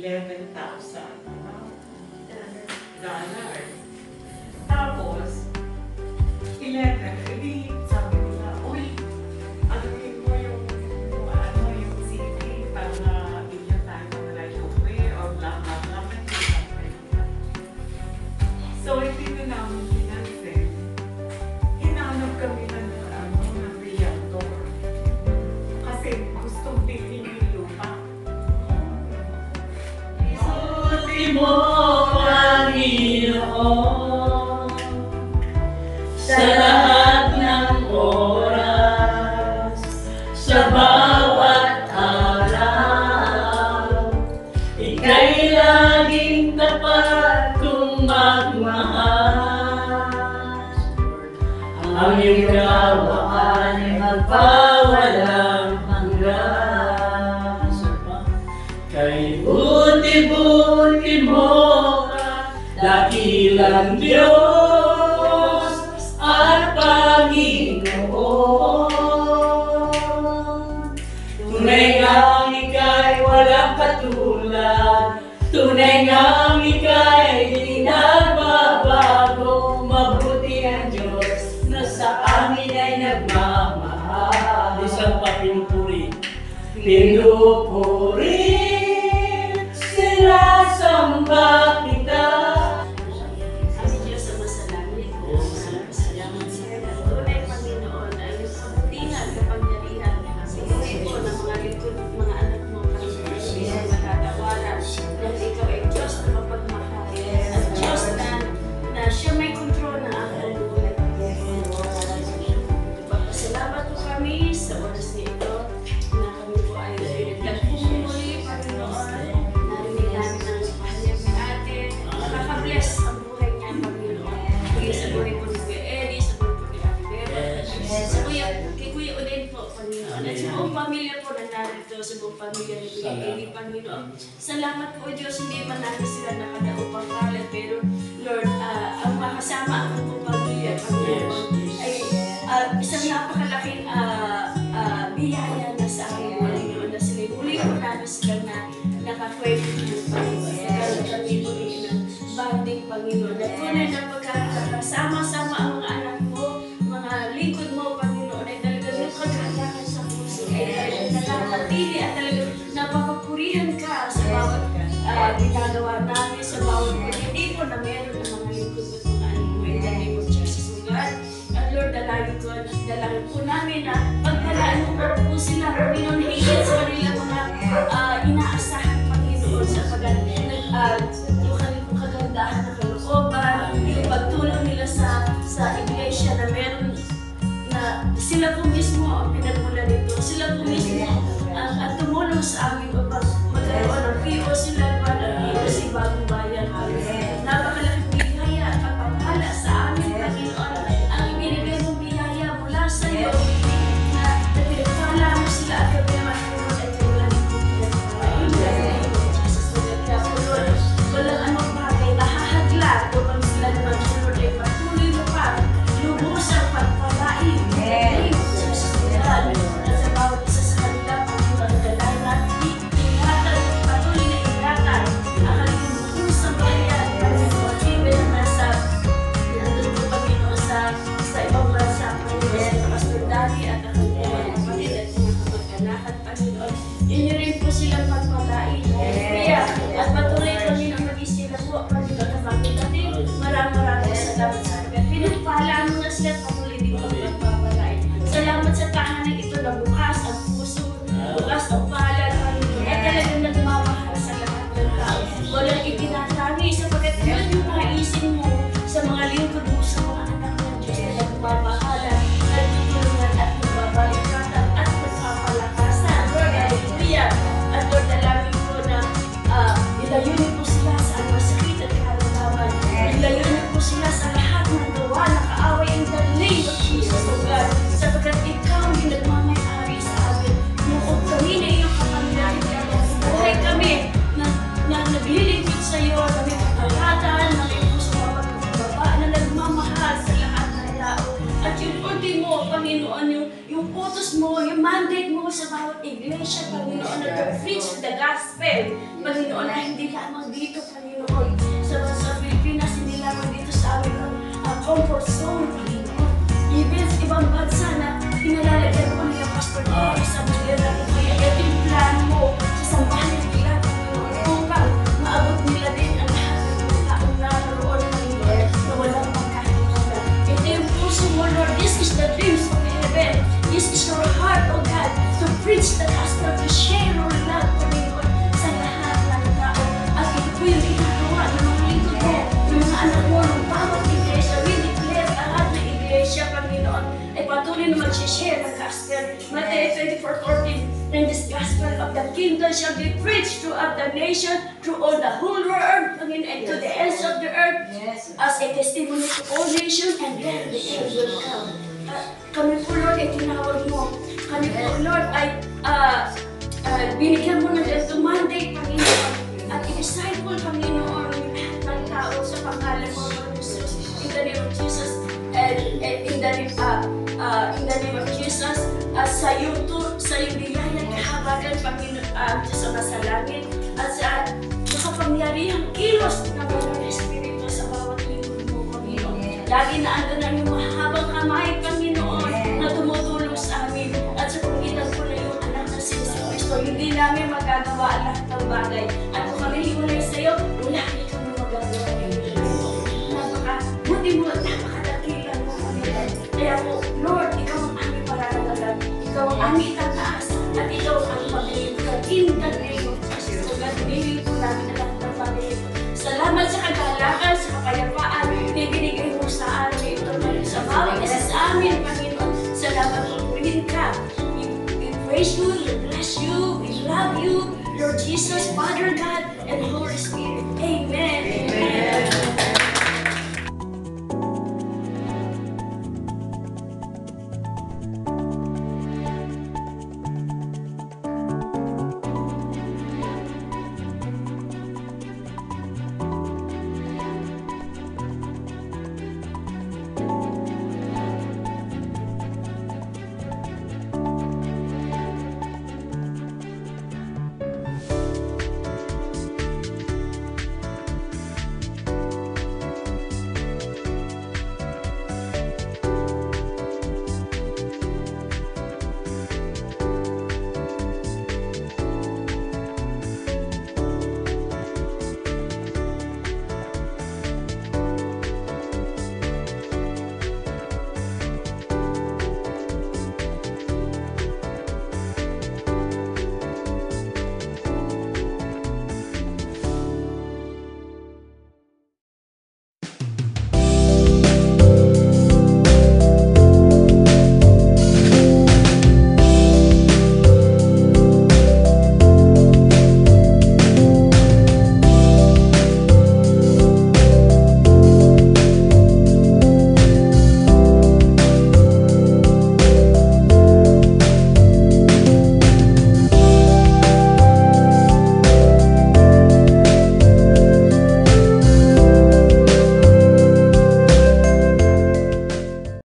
$11,000. Tapos, 11, edi sabi nila, uy, aluin mo yung CD para bigyan tayo ng right of way or blah blah blah. So, hindi na namin pinansin. Hinanap kami ng realtor. Kasi gustong bilhin yung lupa. Isuti mo, Panginoon, sa lahat ng oras, sa bawat araw, ika'y laging tapat kung magmahal. Ang iyong kaawaan ay magpawalang hanggan. Kay buti-buti mo ka, dakilang Diyos at Panginoon. Tunay ngang ika'y walang katulad, tunay ngang ika'y di nagbabago. Mabuti ang Diyos na sa amin ay nagmamahal. Isang pa pinupuri, sinasamba kita. Aming Diyos sa masalangit, salamat sa iyo. Tunay, Panginoon, ay yung kabutihan, kapangyarihan, bigay po ng mga lingkod at mga anak mo, Panginoon, hindi ay matatawaran. Dahil ikaw ay Diyos na mapagmahal, at Diyos na siya may kontrol ng aking buhay. Salamat po kami sa oras na ito, na kami po ay nagpumuli, Panginoon. Narinig namin ang pahayag ni ate. Nakaka-bless ang buhay niya, Panginoon. Bigay sa buhay po ni Kuya Eddie, sa buhay po ni Ate Bebe, kay Kuya Odin po, Panginoon. At sa buong pamilya po na narito, sa buong pamilya ni Kuya Eddie, Panginoon. Salamat po, Diyos, hindi man natin sila nakadaupang kalat, pero Lord, ang makasama ang buong pamilya, Panginoon, ay isang napakalaking biyaya na sa akin, Panginoon, na sila muli po namin sila na nakakwento ng Panginoon. Nagkaroon kami muli ng banding, Panginoon. At tunay na pagkakasama-sama ang mga anak mo, mga lingkod mo, Panginoon, ay talagang yung kagalakan sa puso, ay talagang nakakatili at talagang napapapurihan ka sa bawat ginagawa namin, sa bawat pagkakita na meron ng mga lingkod at mga anak mo. In the name of Jesus, O God. At Lord, dalangin po namin na pagkalaan mo po sila, Panginoon, higit sa kanilang mga inaasahan, Panginoon, sa yung kanilang kagandahan ng kalooban, yung pagtulong nila sa iglesia na meron na sila po mismo ang pinagmula nito. Sila po mismo ang tumulong sa amin upang magkaroon ng PO sila para PO si Bagong Bayan. Napakalaking biyaya at pagpapala sa amin, Panginoon. Ang ibinigay mong biyaya mula sa iyo na pinagpala mo sila at kabilang ay tulang walang anong bagay na hahaglat upang sila naman sunod ay patuloy mo pa lubos ang pagpalain. At sa bawat isa sa kanila, Panginoon, dalay natin ingatan, patuloy na ingatan ang kanilang pusang bayan, Panginoon, even na nasa nandun po, Panginoon, sa ibang bansa, Panginoon, sa Pastor Daddy at ang kanilang kapatid at mga kamag-anakan, Panginoon. Inyo rin po silang pagpalain. Kaya, at patuloy kami na maging sila po, Panginoon, na pagkitatin. Maraming salamat sa akin. Pinagpala mo na sila, patuloy din po pagpapalain. Salamat sa tahanan ito na bukas ang puso, bukas ang palad, Panginoon. At talagang nagmamahal sa lahat ng tao. Walang itinatani sapagkat yun yung naisin mo sa mga lingkod mo, sa mga anak ng Diyos na nagmamahalan, nagtutulungan at nagbabalikatan at nagpapalakasan. Lord, hallelujah. At Lord, dalangin ko na ilayunin po sila sa masakit at karamdaman. Ilayunin po sila sa lahat ng gawa na kaaway in the name of Jesus, O God. Sapagkat ikaw yung nagmamayari sa amin. Lukod kami na iyong kapangyarihan. Buhay kami na naglilingkod sa iyo, kami katalatan, na may puso mapagpapaba, na nagmamahal sa lahat ng tao. At yung ultimo, Panginoon, yung yung utos mo, yung mandate mo sa bawat iglesia, Panginoon, na to preach the gospel, Panginoon, na hindi lamang dito, Panginoon, sa Pilipinas, hindi lamang dito sa aming comfort zone, Panginoon. Even sa ibang bansa na pinalalagyan mo niya, Pastor Jerry, sa mga na kung kaya ito yung plan mo sa sambahan nila, Panginoon, upang maabot nila din ang lahat ng mga taong naroon, Panginoon, na walang pagkakalimutan. Ito yung puso mo, Lord. This is the dreams of heaven. This is your heart, O God, to preach the gospel, to share your love, Panginoon, sa lahat ng tao. At ito po yung ginagawa ng mga lingkod mo, ng mga anak mo, ng bawat iglesia. We declare lahat ng iglesia, Panginoon, ay patuloy na mag-share ng gospel. Matthew 24:14, and this gospel of the kingdom shall be preached throughout the nation, through all the whole world, Panginoon, and to the ends of the earth, as a testimony to all nations, and then the end will come. Kami po, Lord, ay tinawag mo. Kami po, Lord, ay binigyan mo ng ganito mandate, Panginoon, at i-disciple, Panginoon, yung lahat ng tao sa pangalan mo, Lord Jesus, in the name of Jesus, and in the name of Jesus, sa YouTube, sa iyong biyaya, kahabagan, Panginoon, sa masalangit, at sa kapangyarihang kilos ng mga Espiritu sa bawat lingkod mo, Panginoon. Lagi na andun ang iyong mahabang kamay, Panginoon, na tumutulong sa amin, at sa pagitan ko na iyong anak na si Kristo, hindi namin magagawa ang lahat ng bagay. At kung kami hiwalay sa iyo, wala kami magagawa. Buti mo at napakadakila mo, Panginoon. Kaya po, Lord, ikaw ang aming parangalan, ikaw ang aming itataas, at ikaw ang pag-ibig. In the name of Jesus, so God, binigay po namin na lahat ng pag-ibig. Salamat sa kagalakan, sa kapayapaan, binigay mo sa amin ito, sa bawat isa sa amin, Panginoon. Salamat po, rin ka. We praise you, we bless you, we love you, Lord Jesus, Father God, and Holy Spirit. Amen. Amen.